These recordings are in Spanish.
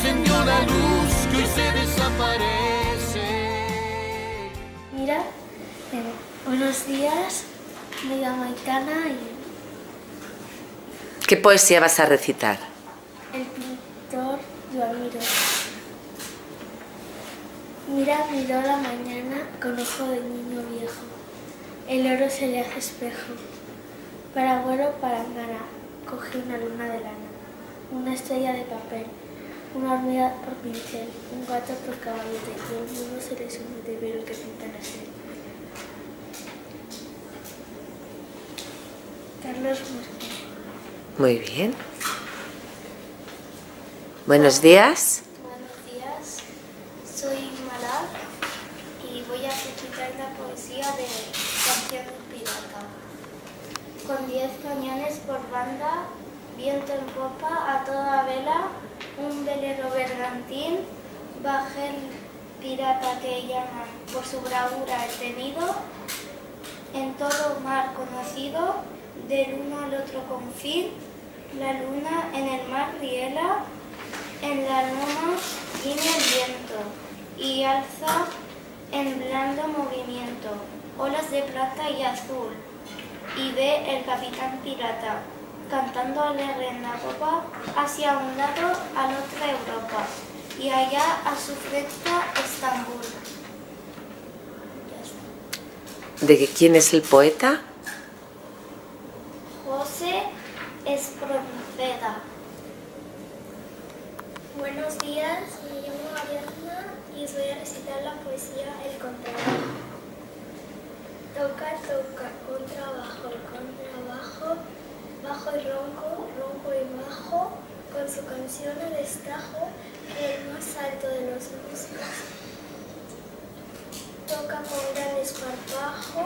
encendió una luz que hoy se desaparece. Mira, buenos días, me llamo Aitana y ¿Qué poesía vas a recitar? el pintor Joan Miró. Mira, miró la mañana con ojo de niño viejo. El oro se le hace espejo. Para agüero, para angana, coge una luna de lana, una estrella de papel, una hormiga por pincel, un gato por caballete, y el mundo se le somete de ver el que pinta en él. Carlos Mosquera. Muy bien. Buenos días. Buenos días, soy Malak y voy a recitar la poesía de Canción del Pirata. Con 10 cañones por banda, viento en popa a toda vela, un velero bergantín, baja el pirata que llaman por su bravura el temido, en todo mar conocido, del uno al otro confín, la luna en el mar riela, en la loma gime el viento y alza en blando movimiento olas de plata y azul, y ve el capitán pirata cantando alegre en la popa hacia un lado al otro Europa y allá a su frente Estambul. ¿De quién es el poeta? José Espronceda. Buenos días, me llamo Ariadna y os voy a recitar la poesía El Contrabajo. Toca, toca, contrabajo, el contrabajo, bajo y ronco, ronco y bajo, con su canción a destajo, el más alto de los músicos. Toca con gran esparpajo,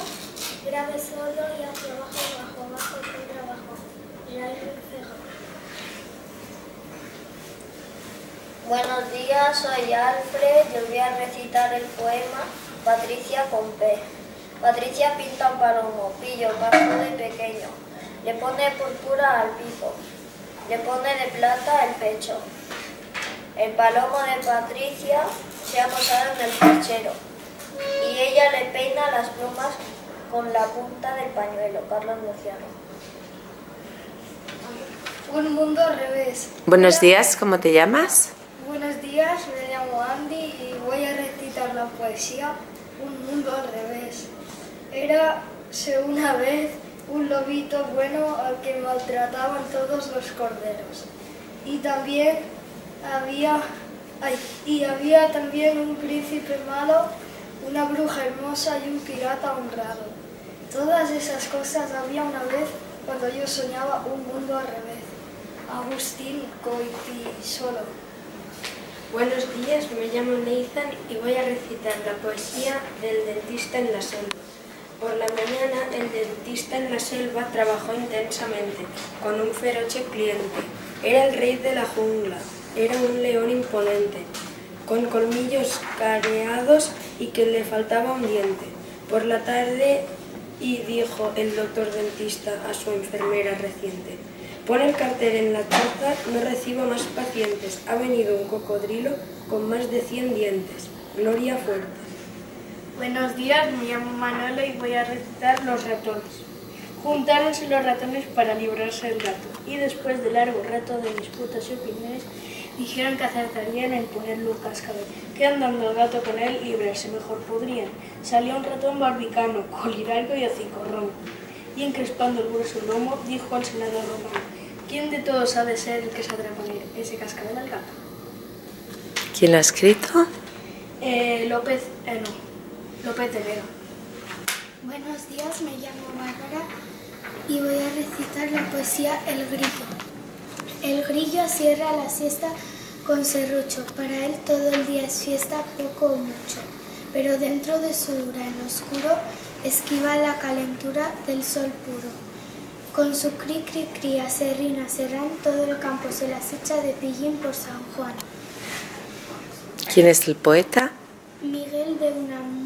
grave solo y hacia abajo, bajo, bajo, contrabajo, Jaime Ceja. Buenos días, soy Alfred y os voy a recitar el poema Patricia con P. Patricia pinta un palomo, pillo, paso de pequeño, le pone púrpura al pico, le pone de plata el pecho. El palomo de Patricia se ha posado en el perchero y ella le peina las plumas con la punta del pañuelo. Carlos Luciano. Un mundo al revés. Buenos días, ¿cómo te llamas? Buenos días, me llamo Andy y voy a recitar la poesía Un mundo al revés. Érase una vez un lobito bueno al que maltrataban todos los corderos. Y también había también un príncipe malo, una bruja hermosa y un pirata honrado. Todas esas cosas había una vez cuando yo soñaba un mundo al revés. Agustín Coipisolo. Buenos días, me llamo Nathan y voy a recitar la poesía del dentista en la selva. Por la mañana, el dentista en la selva trabajó intensamente, con un feroz cliente. Era el rey de la jungla, era un león imponente, con colmillos careados y que le faltaba un diente. Por la tarde, y dijo el doctor dentista a su enfermera reciente: pon el cartel en la choza, no recibo más pacientes. Ha venido un cocodrilo con más de 100 dientes. Gloria Fuerte. Buenos días, me llamo Manolo y voy a recitar Los ratones. Juntáronse los ratones para librarse del gato y después de largo rato de disputas y opiniones dijeron que acertarían en ponerle un cascabel, que andando el gato con él librarse mejor podrían. Salió un ratón barbicano, colilargo y hocicorrón, y encrespando el grueso lomo dijo al senador romano: ¿quién de todos ha de ser el que sabrá poner ese cascabel al gato? ¿Quién lo ha escrito? López de Vega. Buenos días, me llamo Bárbara y voy a recitar la poesía El Grillo. El grillo cierra la siesta con serrucho, para él todo el día es fiesta, poco o mucho, pero dentro de su en oscuro esquiva la calentura del sol puro. Con su cri cri cri aserrín aserrán, todo el campo se las echa de pillín por San Juan. ¿Quién es el poeta? Miguel de Unamuno.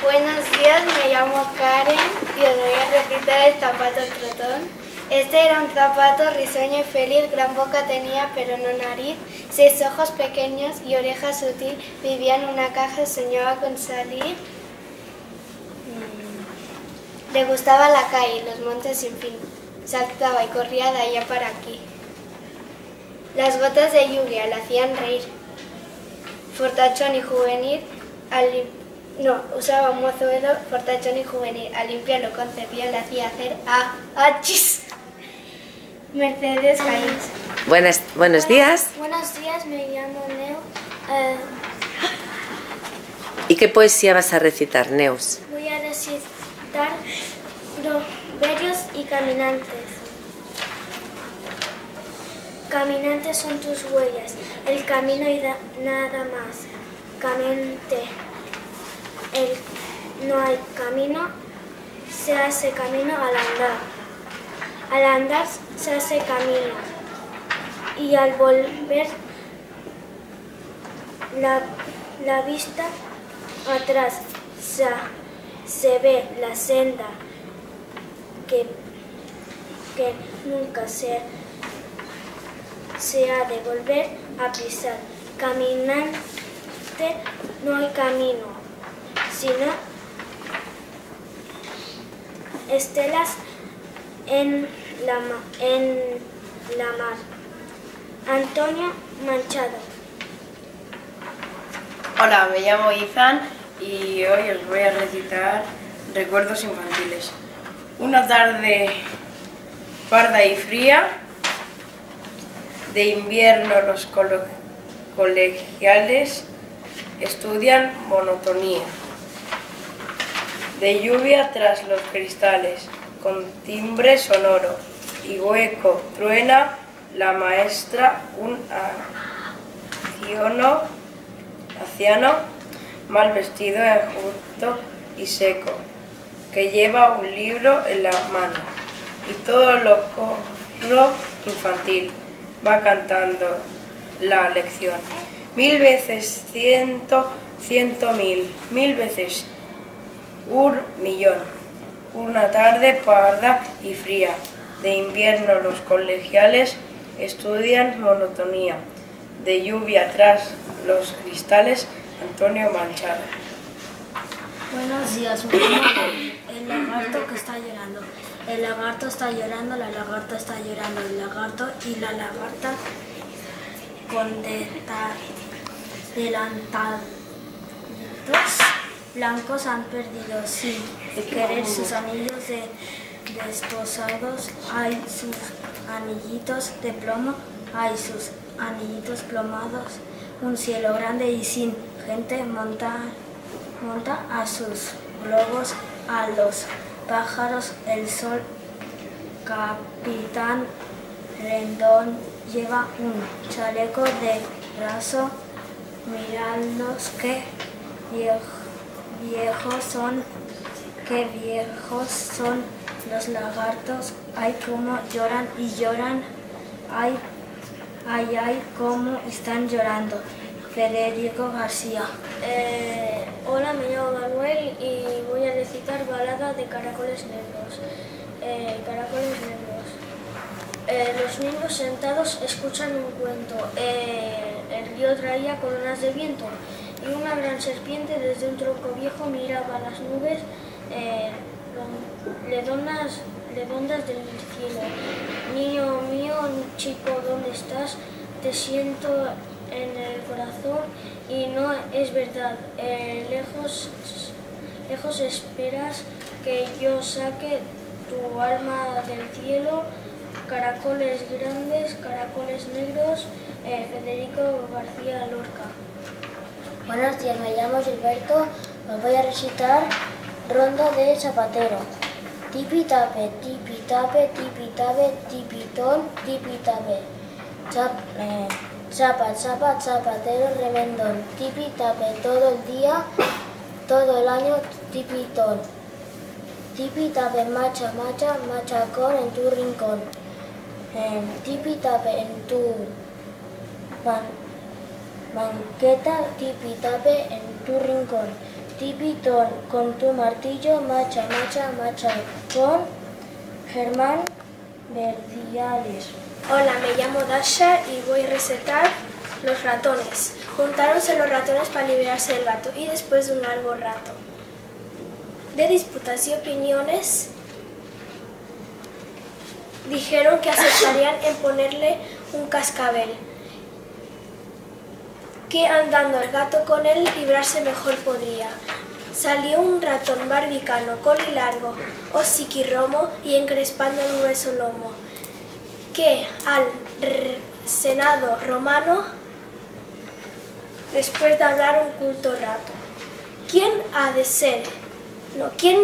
Buenos días, me llamo Karen y os voy a recitar El zapato trotón. Este era un zapato risueño y feliz, gran boca tenía pero no nariz, 6 ojos pequeños y oreja sutil, vivía en una caja y soñaba con salir. Le gustaba la calle, los montes sin fin, saltaba y corría de allá para aquí. Las gotas de lluvia le hacían reír, fortachón y juvenil, usaba un mozuelo, fortachón y juvenil, al limpiarlo con cepillo le hacía hacer achis. Mercedes Caíns. Buenos días. Buenos días, me llamo Neu. ¿Y qué poesía vas a recitar, Neus? Voy a recitar Proverios y Caminantes. Caminantes son tus huellas, el camino y nada más. Caminante, no hay camino, se hace camino al andar. Al andar se hace camino y al volver la vista atrás se ve la senda que nunca se ha de volver a pisar. Caminante no hay camino, sino estelas en la mar. Antonio Machado. Hola, me llamo Ethan y hoy os voy a recitar recuerdos infantiles. Una tarde parda y fría, de invierno los colegiales estudian monotonía. De lluvia tras los cristales, con timbre sonoro y hueco truena la maestra un anciano mal vestido, enjuto y seco, que lleva un libro en la mano y todo lo coro infantil va cantando la lección. 1000 veces, 100 mil, 1000 veces, 1.000.000. Una tarde parda y fría, de invierno los colegiales estudian monotonía. De lluvia tras los cristales, Antonio Machado. Buenos días, me llamo el lagarto que está llorando. El lagarto está llorando, la lagarta está llorando, el lagarto y la lagarta con delantaditos blancos han perdido sin querer sus anillos desposados. Hay sus anillitos de plomo, hay sus anillitos plomados. Un cielo grande y sin gente monta a sus globos, a los pájaros, el sol. Capitán Rendón lleva un chaleco de raso. Miradlos, qué viejos son los lagartos. Ay, cómo lloran y lloran. Ay, cómo están llorando. Federico García. Hola, me llamo Manuel y voy a recitar balada de Caracoles Negros. Caracoles Negros. Los niños sentados escuchan un cuento. El río traía coronas de viento y una gran serpiente desde un tronco viejo miraba las nubes redondas del cielo. Niño mío, chico, ¿dónde estás? Te siento en el corazón y no es verdad. Lejos esperas que yo saque tu alma del cielo. Caracoles grandes, caracoles negros. Federico García Lorca. Buenos días, me llamo Gilberto, os voy a recitar Ronda de Zapatero. Tipi-tape, tipi-tape, tipi-tape, tipitón, tipi-tape. Chapa, chapa, zapatero remendón. Tipi-tape todo el día, todo el año, tipitón. Tipi-tape, macha, macha, machacón en tu rincón. Tipi-tape en tu banqueta, tipi-tape en tu rincón. Tipitón con tu martillo, macha, macha, machacón. Germán verdiales. Hola, me llamo Dasha y voy a recetar los ratones. Juntáronse los ratones para liberarse del gato y después de un largo rato de disputas y opiniones, dijeron que aceptarían en ponerle un cascabel, que andando el gato con él librarse mejor podría. Salió un ratón barbicano, colilargo, hociquirromo y encrespando el grueso lomo, que al Senado romano, después de hablar un culto rato, ¿quién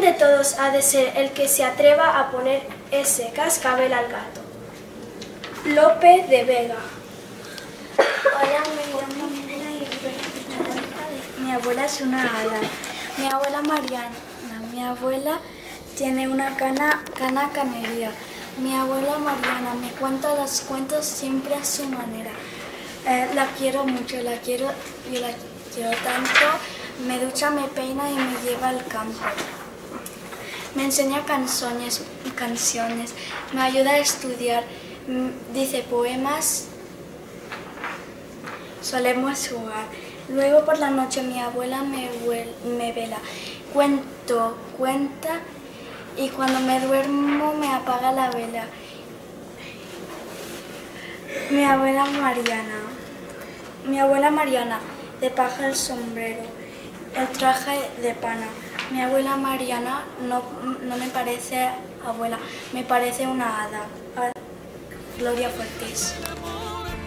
de todos ha de ser el que se atreva a poner ese cascabel al gato? Lope de Vega. Hola, me llamo Mira y mi abuela es una hada. Mi abuela Mariana, mi abuela tiene una canería. Mi abuela Mariana me cuenta los cuentos siempre a su manera. La quiero mucho, yo la quiero tanto. Me ducha, me peina y me lleva al campo. Me enseña canciones, me ayuda a estudiar, dice poemas. Solemos jugar. Luego por la noche mi abuela me vela. Cuenta y cuando me duermo me apaga la vela. Mi abuela Mariana, de paja el sombrero, el traje de pana. Mi abuela Mariana no me parece abuela, me parece una hada. Gloria Fuertes.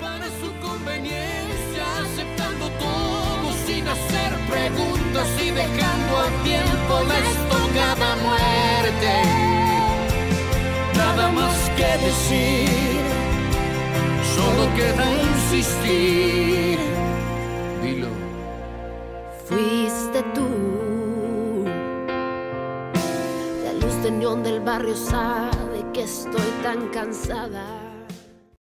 Para su conveniencia, aceptando todo sin hacer preguntas y dejando al tiempo la estocada muerte. Nada más que decir, solo queda insistir. Dilo. Fuiste tú, la luz de neón del barrio sabe que estoy tan cansada.